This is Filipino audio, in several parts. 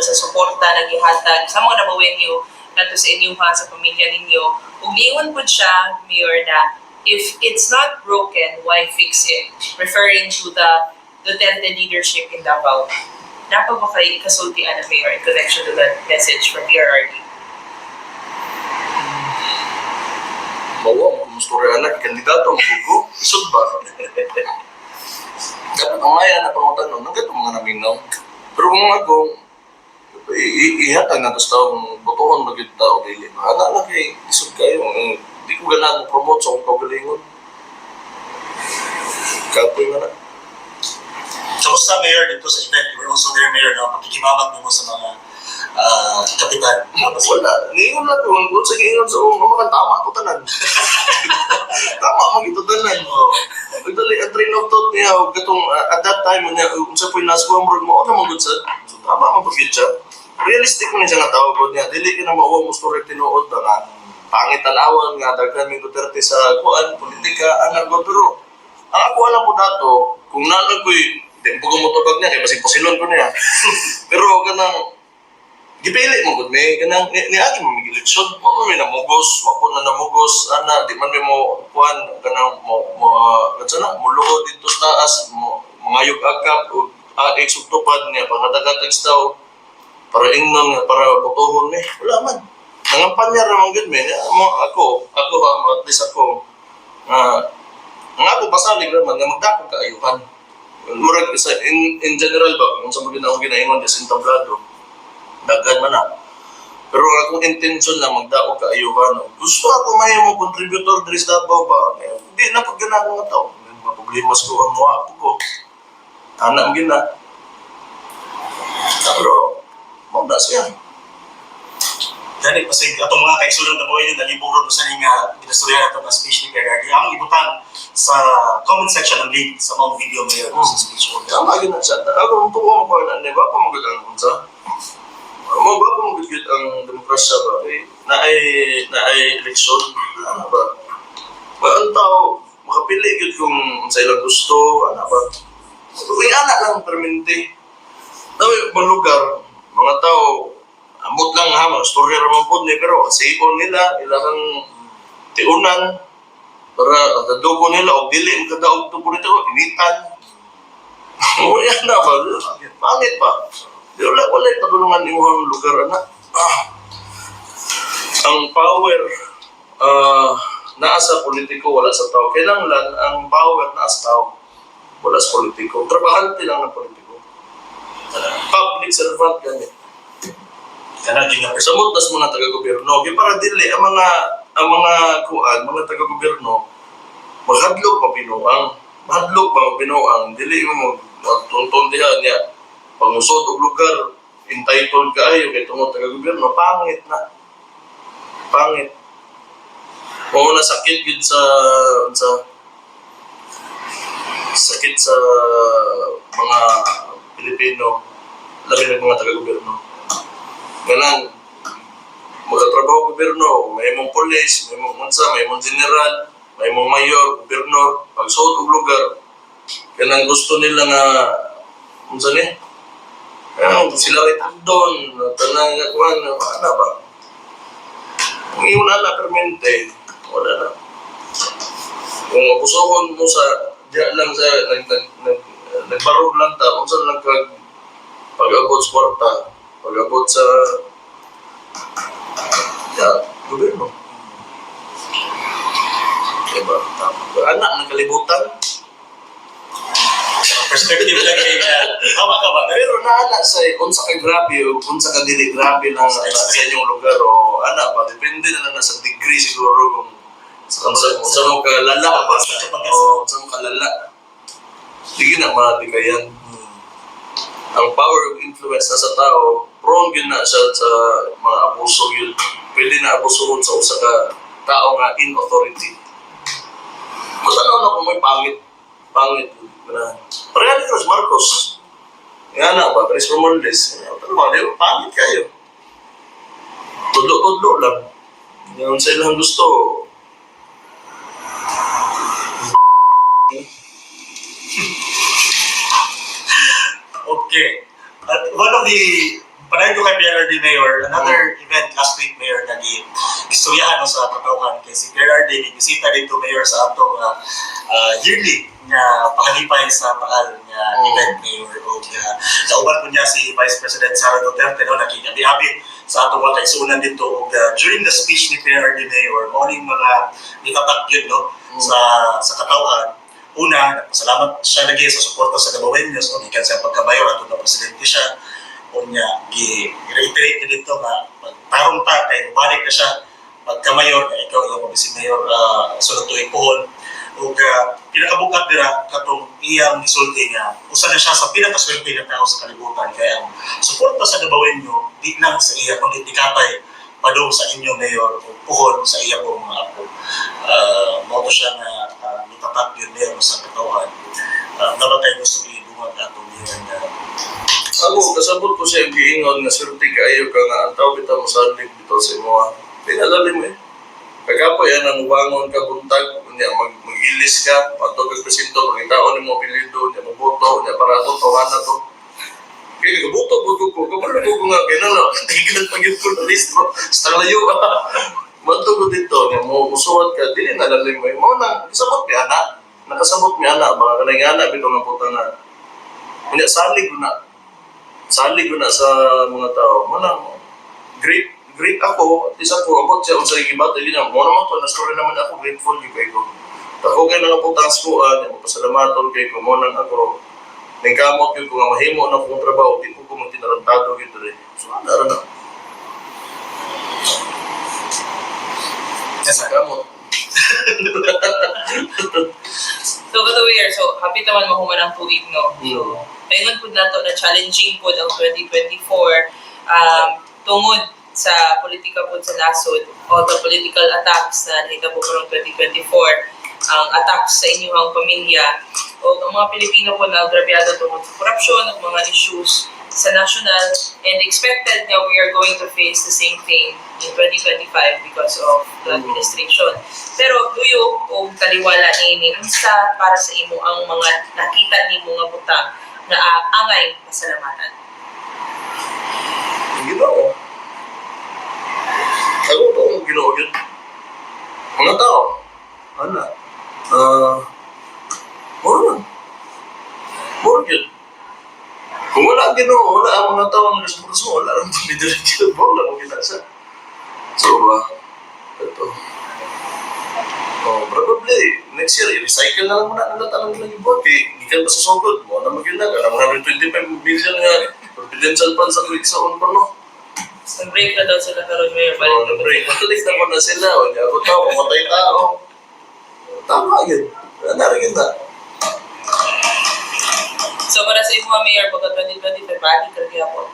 siya sa suporta na gihatag sa mga nabawin niyo nato sa inyo ha, sa pamilya ninyo. Ug niingon po siya, Mayor, na if it's not broken, why fix it? Referring to the Duterte leadership in Davao. Dapat ba kayo ikasultian na, Mayor, in connection to that message from PRRD? Bawa, mustori anak, kandidato, magugo, isod ba? Dapat ang maya na pangutan nun, nang gatong mga naminaw. Pero kung ako, ihatag na ito sa taong botohon magiging tao dili. Anak lang kay isod kayo. Di ko ganang promote sa akong kagalingon. Kapoy nga na. Kamusta, Mayor, dito sa event? You were also there, Mayor, no? Pakikimamat mo sa mga kapitan. Wala. Niingon lang kung kung sa giingon sa mga tama ko tanan. Tama mo gito tanan. Pagdali, ang train of thought niya, at that time, kung sa po'y nasa kumrod mo, ano mo good sa? Tama mo pag siya. Realistic mo niya nga tawag ko niya. Dili ka na mauwa mo story tinuod na nga. Pangit tanawan nga, daghan may Duterte sa kuan, politika, anak ko. Pero, ang ako alam po dato, kung nalag ko'y, di po kumutubag niya, kaya masing posilon ko niya. Pero, kanang, gipili mo gud may kanang niagi mo migilitsyon mo may namugos wako na namugos ana di man mo kuan kanang mo kansa na muluod dito sa taas mo mangayog agkap ug aig sugtupad niya pangadagatag staw para ingnon para botohon ni wala man nangampanya ra man gud me ako at least ako ang ako pasalig ra man nga magdako kaayuhan murag in general ba kung sa mga ginaingon sa entablado daghan man na. Pero akong intention lang magdao ka ayuhan. Gusto ako may mo contributor diri sa Davao ba? Hindi na pag gana nga tao. May mga problemas ko ang mga ko. Anak mo gina. Pero, mawala siya. Dali, kasi itong mga kaisulang na buhay na liburo sa nga ginastorya natin na speech ni PRRD. Ang ibutan sa comment section ng link sa mga video Mayor sa speech mo. Tama gina siya. Ako, kung tuwa mo pa na, ba pa magalang kung sa? Mo ba kung magigit ang demokrasya ba? Na ay eleksyon. Ano ba? Ang tao, makapili gid kung sa ilang gusto. Ano ba? Yung anak lang permente. Tawi, mga lugar, mga tao, amot lang ha, mga storya ramang po ni, pero siipon nila, ilang tiunan, para tadugo nila, o dili, ang kadaog ito po nito, initan. Yan na ba? Pangit pa. Wala pagulungan ni mga lugar na ang power naa sa politiko wala sa tao. Kailangan ang power naa sa tao wala sa politiko. Trabahante lang ng politiko. Public servant gani. Samot nas mga taga-gobyerno. Para dili ang mga kuan, mga taga-gobyerno maghadlok mabinuang. Maghadlok ba mabinuang dili mo magtuntun diha niya. Pangusod og lugar, entitled kaayo kay tungod taga-gobyerno, pangit na. Pangit. Oo na sakit gid sa sakit sa mga Pilipino, labi na mga taga-gobyerno. Ganang, magkatrabaho gobyerno, may mong polis, may mong unsa, may mong general, may mong mayor, gobernador, pagsuot og lugar, ganang gusto nila nga, unsa ni? Sila rin doon, tanang kuhan, ano ba? Kung iyon na permente, wala na. Kung mapusohon mo sa, diyan lang sa, nagbarog lang ta, kung saan lang pag-abot sa kwarta, pag-abot sa, gobyerno. Diba? Anak ng kalibutan. Perspective lang kay tama ka ba? Pero naana sa unsa ka grabe o unsa ka dili grabe lang sa inyong lugar o ana ba depende na lang sa degree siguro kung unsa mo ka lala ba o unsa mo ka lala. Sige na matikayan. Ang power of influence na sa tao, prone yun na siya sa mga abuso yun. Pwede na abusoon sa usa ka tao nga in authority. Masanaw na kung may pangit Parehali ka sa Marcos. Nga na ba? Chris Romualdez. Pangit kayo. Tudlo-tudlo lang. Yung sa ilang gusto. Okay. At one of the Panay ko kay PRRD Mayor, another event last week, Mayor, na istoryahan no, sa katauhan kay si PRRD, bisita dito, Mayor, sa atong yearly nga pahalipay sa paal nga event, Mayor. O nauban po niya si Vice President Sara Duterte, no, nakigabi-abi sa atong mga kaisunan dito. O during the speech ni PRRD Mayor, morning mga nitatak yun, no, sa katauhan. Una, salamat siya lagi sa suporta sa Gabawenyos, o gikan sa pagkabayor at na presidente siya. Unya gi-reiterate dito nga pagtarong ta kay balik na siya pagka-mayor na ikaw yung si Mayor sunod tuig pohon ug pinakabukat dira katong iyang gisulti nga usa na siya sa pinakaswerte nga tao sa kalibutan kaya ang suporta sa Dabawenyo di lang sa iya kundi dikatay padung sa inyo Mayor ug pohon sa iya pong mga apo. Moto siya na nitatak yun Mayor sa katawhan. Nabatay gusto i-dungag atong yan Ako, kasabot ko siya yung giingon nga swerte kaayo ka nga ang tao bitaw mo sandig bitaw sa imo. Pinalalim eh. Pagkapo yan ang ubangon ka buntag, mag-ilis ka, patog ka presinto, pagkitaon mo apelido, niya maboto, niya para to, tawanan to. Kaya kabuto ko, kamalo ko nga, kaya na, tigil pag-yun ko na listro, sa layo Manto ko dito, niya mo usuwat ka, dili nalalim mo. Mo na, kasabot mi anak. Nakasabot mi anak, baka kanay anak, bitaw nga puta nga. Kanya salig ko na. Salig ko na sa mga tao. Manang, great ako. At isa ko, abot siya, kung sa ikibat, hindi na, mo naman to, na-story naman ako, grateful yung kay ko. Ako kayo na putang skuan, magpasalamaton kay ko, mo nang ako, nagkamot yun ko nga mahimo na kong trabaho, di ko ko magtinarantado yun rin. So, ano na. Yes, nagkamot. So, by the way, so, happy naman mahuman ang tuig, no? So, ayun po na to, na challenging po ang 2024 tungod sa politika po sa nasod o the political attacks na nakita po ng 2024, ang attacks sa inyong pamilya o ang mga Pilipino po na agrabyado tungod sa korupsyon at mga issues sa national, and expected na we are going to face the same thing in 2025 because of the administration. Pero tuyo o taliwala ni sa para sa imo ang mga nakita ni mga butang na angay pasalamatan. Ginoo. Ako po ang ginoo yun. Mga tao. Ano? More yun. Kung wala ginoo, wala ang mga tao ang nagsusurso, wala ang pamidirin wala ang ginasa. So, ito. Probably, next year, i-recycle na lang muna ang natanong ng iba. Kaya, hindi ka masusugod mo. Ano maging na? Ang 125 billion nga, confidential funds ang sa on pa, no? Nag-break na daw sila karon Mayor. Nag-break. Matulik na po na sila. O, hindi ako tao, mamatay tao. Tama yun. Narinig na. So, para sa imo, Mayor, pagka 2025, bali ka kaya po.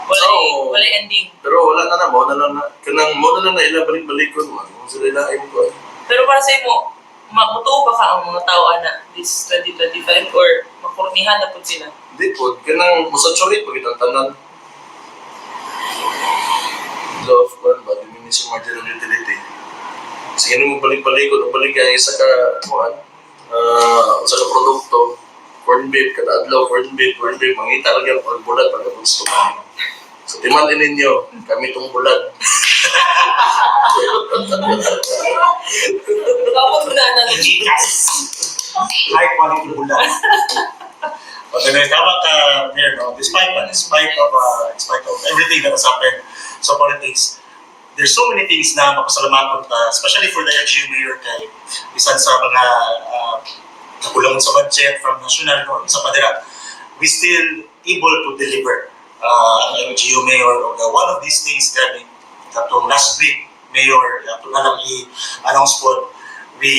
Wala ending. Pero wala na mo na lang na. Kanang mo na lang na ila balik-balik ko. Kung sila ilain ko. Pero para sa imo, mamutuo ba ka ang mga tao na this 2025 or makurnihan na po sila? Hindi po. Kanang musaturate pag itang tanan. Love one ba? Diminishing marginal utility. Sige nung balik-balik ko. Balik ka isa ka sa produkto. Corn beef, kada adlaw, corn beef, mangita lang yung pagbulat pag gusto mo. So, timalin ninyo, kami itong bulat. Kapag na ng Gcash. High quality bulan. But then tama ka, Mayor, no? Despite of everything that has happened sa politics, there's so many things na mapasalamaton ka, especially for the LGU Mayor kay isan sa mga kakulangan sa budget from national no, sa padera. We still able to deliver ang LGU Mayor of one of these things that katong last week Mayor ato na lang i-announce po we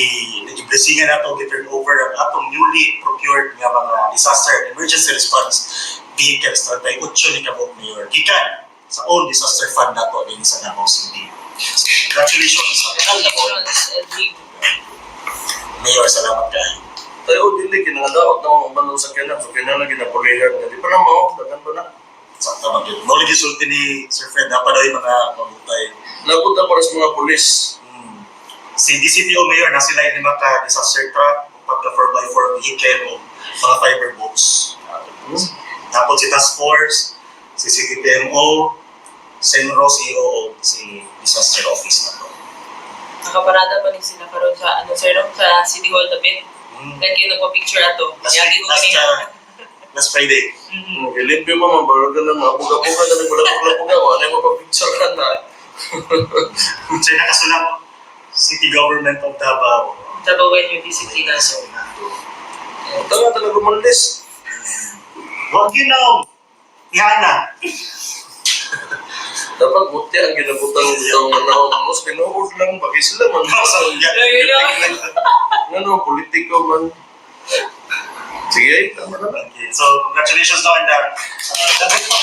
nag-blessingan nato get over ang atong newly procured nga mga disaster emergency response vehicles na tayo 8 ni kabok Mayor gikan sa own disaster fund nato din sa Davao City. So, congratulations sa kanal na po. Mayor, salamat kayo. Tayo dili kinangadaot na mga uban sa kanan. So, kailangan na ginapulihan. Di pa na mo, dagan pa na. Sakta mag yun. Maulig isulti ni Sir Fred, dapat daw yung mga mamutay. Napunta para sa mga pulis. Si DCPO Mayor na sila yung maka-disaster truck, pagka 4x4 vehicle o mga fiber boats. Tapos si Task Force, si CTPMO, Senro CEO, si Disaster Office na to. Nakaparada pa rin sila karon sa sir no? Sa City Hall dapit. Kaya kayo nagpa-picture ato. Yagi ko kanina. Last Friday. Ilipyo mo, mabarog ka na, mabuga-buga na, nagulapog-lapog ako, ano yung mapapicture ka na? Siya nakasulat, City Government of Davao. Tabawan yung disiplina. So, Ito nga talaga malis. Huwag yun na, Ihana. Dapat buti ang ginabutang itong mas pinuhod lang, bagi sila man. Ano, politiko man. Sige, tama na. Okay, so congratulations daw and dapat pa,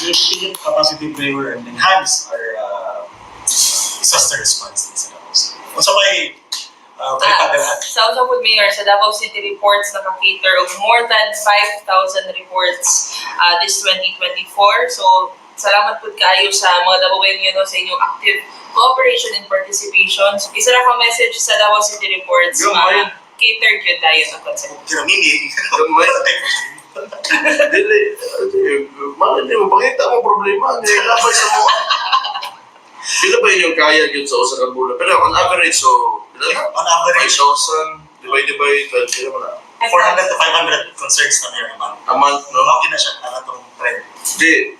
yung capacity builder and enhance our disaster response din sa Davao City. Kung sabay, pagkakadahan. Sa usap po, Mayor, sa Davao City reports naka-cater of more than 5,000 reports this 2024. So, salamat po kayo sa mga Davaoenyo no, sa inyong active cooperation and participation. So, isa lang ang message sa Davao City reports. Catered yun tayo sa concept. Kinamini. Gamay. Dili, hindi mo, pakita mo problema. Nilapay sa mga. Pila ba yun yung kaya yun sa usa ka bulan? Pero on average, so, On average, 5,000, divide by 12, kaya mo na. 400 to 500 concerns na meron naman. A month, no? Lumaki na siya na itong trend. Di,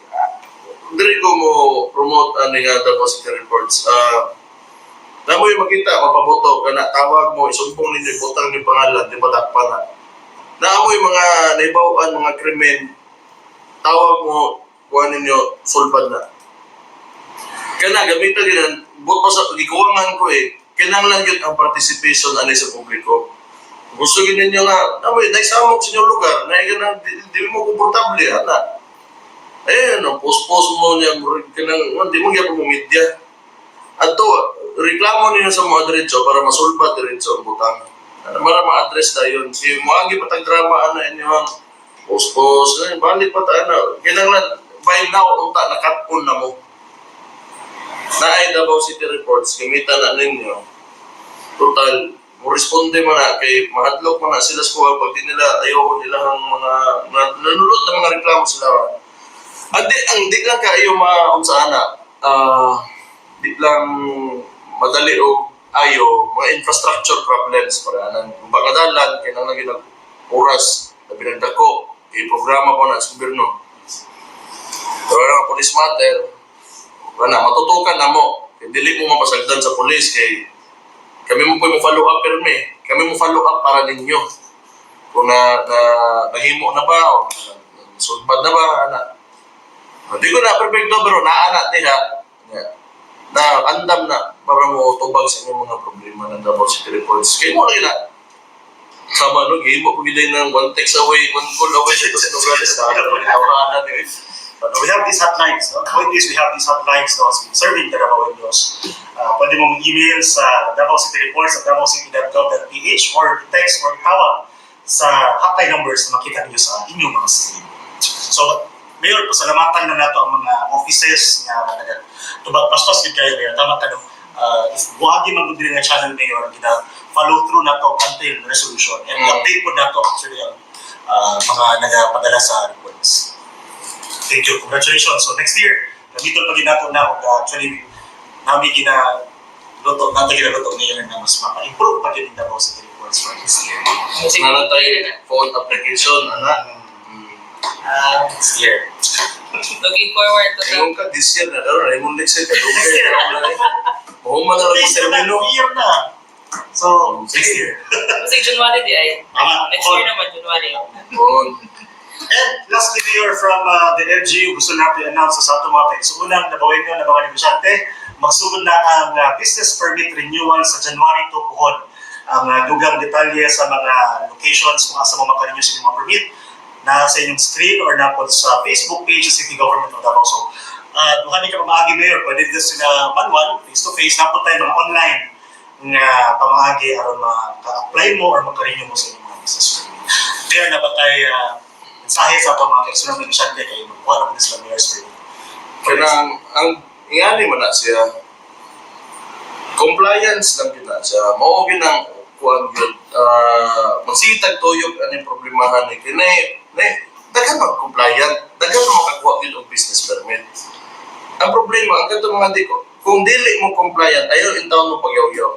dili ko mo promote ano nga Davao City reports. Na mo yung makita, mapaboto, kana tawag mo, isumpong ninyo, ibutang yung pangalan, di ba dakpa na. Na mo yung mga naibawaan, mga krimen, tawag mo, kuha ninyo, sulbad na. Kana, gamitan yun, buot pa sa, gikuwangan ko kinang lang yun ang participation ani sa publiko. Gusto yun ninyo nga, na mo, naisamok sa inyong lugar, na di mo komportable, ana. Post-post mo niya, di mo kaya mo media. At to, reklamo niyo sa mga diretso para masulbat diretso ang butang. Para ma-address na yun. Si mga gipatag drama, inyo, post-post, balik pa tayo, kinanglan, by now, unta, nakat-on na mo. Na-ay Davao City reports, gamitan na ninyo. Total, mo responde mo na, kay mahadlok mo na sila sa kuha, pag di nila, ayaw nila ang mga, nanulot na mga reklamo sila. At di lang kayo maunsa na, di lang madali o ayo mga infrastructure problems para nang bagadalan kaya nang naging oras na pinagdako i-programa ko na sa gobyerno. Pero ang police matter wala matutukan na mo kaya dili mo mapasagdan sa police kay kami mo po yung follow up perme kami mo follow up para ninyo kung nahimo na ba o sulbad na ba hindi ko na perfecto pero naana diha na andam na para mo tubag sa inyong mga problema ng Davao City reports. Kaya mo na sama no, mo ko gilay ng one text away, one call away sa Nogales na tawanan eh. We have these hotlines. No? The point is, we have these hotlines no, serving the Davaoenos. Pwede mong email sa Davao City Reports at davao.city.gov.ph or text or tawag sa hotline numbers na makita niyo sa inyong mga stream. So, Mayor, pasalamatan na nato ang mga offices nga tubag paspas din kayo, Mayor. Tama ka no? If buhagi magudili nga channel, Mayor, follow through na to until resolution. And update po na to actually ang mga nagapadala sa reports. Thank you. Congratulations. So next year, nabitol pa ginato na actually namin ginaluto Mayor na mas mapa-improve pa din yung Davao City reports for this year. Meron tayo phone application, Next year. Looking forward to that. Ngayon ka, this year na, pero yung next year, Next year. Mahuma na lang Next year na, termino. year na. So, next year. Kasi January di ay. Next year naman, January. And lastly, Mayor, from the LGU, gusto natin i-announce sa ato mga so unang nabawin nyo ng mga negosyante, magsugod na ang business permit renewal sa January 2 puhon. Ang dugang detalye sa mga locations kung asa mo makarenew sa mga permit na sa inyong screen or na po sa Facebook page sa City Government of Davao. So, duhan ka pamahagi, Mayor, pwede dito sila manual, face-to-face, na po tayo mga online nga pamahagi aron maka-apply mo or makarenew mo sa inyong mga business permit. Mayor, na ba tayo mensahe sa ito mga kaigsunang negosyante kayo magkuha na po sila Mayor's permit? Kaya ang ingani mo na siya, compliance lang yun na siya, maugin ang kuwan yun, magsitag tuyog ang yung problemahan ni daghan mag-compliant, daghan mo makakuha yun og business permit. Ang problema, ang kanto mga di ko, kung dili mo compliant, ayaw in taon mo pagyaw-yaw.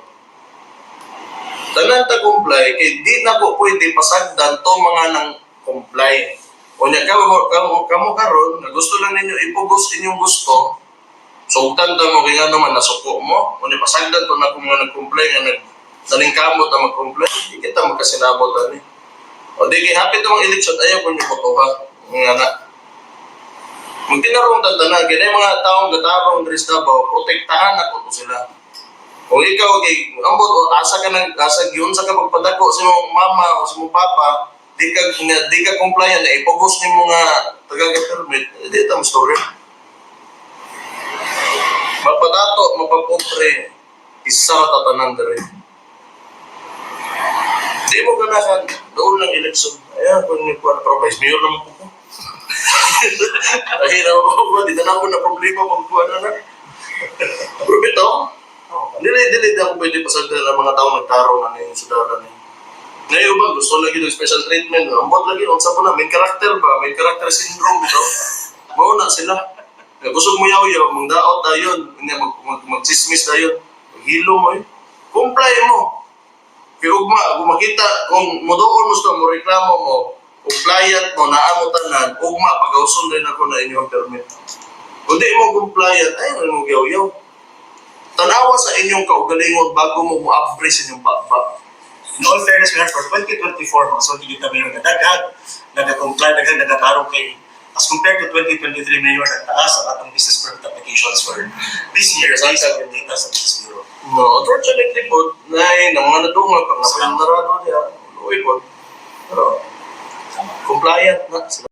Tanan ta comply, kay di na ko pwede pasagdan to mga nang comply. O niya, kamo karon na gusto lang ninyo ipugos inyong gusto, sugtan ta mo kay nga naman nasuko mo, o niya pasagdan to na kung mga nag-comply nga nalingkamot na mag-comply, di kita magkasinabot ani. O di kay hapit ang eleksyon, ayaw ko niyo botoha. Nga na. Magtinarong tantanan, kaya mga taong gatarong diri sa Davao, protektahan ako to sila. Kung ikaw, ambot, asa yun sa ka magpadako sa mong mama o sa mong papa, di ka compliant na ipagos ni mga taga-permit, di ito ang story. Mapadato, mapapupre, isa tatanan diri. Di mo ganahan, doon ng eleksyon. Ayan, kung hindi ko vice mayor naman po. Ay, di na ako na problema pagkuha na. Pero ito, dili ako pwede pasagdan ng mga taong nagtaro na yung sudaran niya. Ngayon ba, gusto lagi ng special treatment. Ambot lagi, ang sabi na, may karakter ba? May karakter syndrome ito. Mauna sila. Gusto mo yaw-yaw, magdaot na yun. Mag-chismis na yun. Maghilo mo yun. Comply mo. Kaya kung makita, kung modoon mo mo reklamo mo, compliant mo, naamutanan, ugma, pag-ausun rin ako na inyong permit. Kung di mo compliant, ay, mo yaw-yaw. Tanawa sa inyong kaugalingon bago mo mo-upgrade sa inyong bakbak. In all fairness, Mayor, for 2024, mga so hindi kita Mayor nadagag, nag-comply, nagkaroon kay, as compared to 2023, Mayor, nagtaas ang atong business permit applications for this year, based on yung data sa Business Bureau. No, unfortunately po, na mga nadungan, pag napalandarado niya, uwi po. Pero, compliant na sila.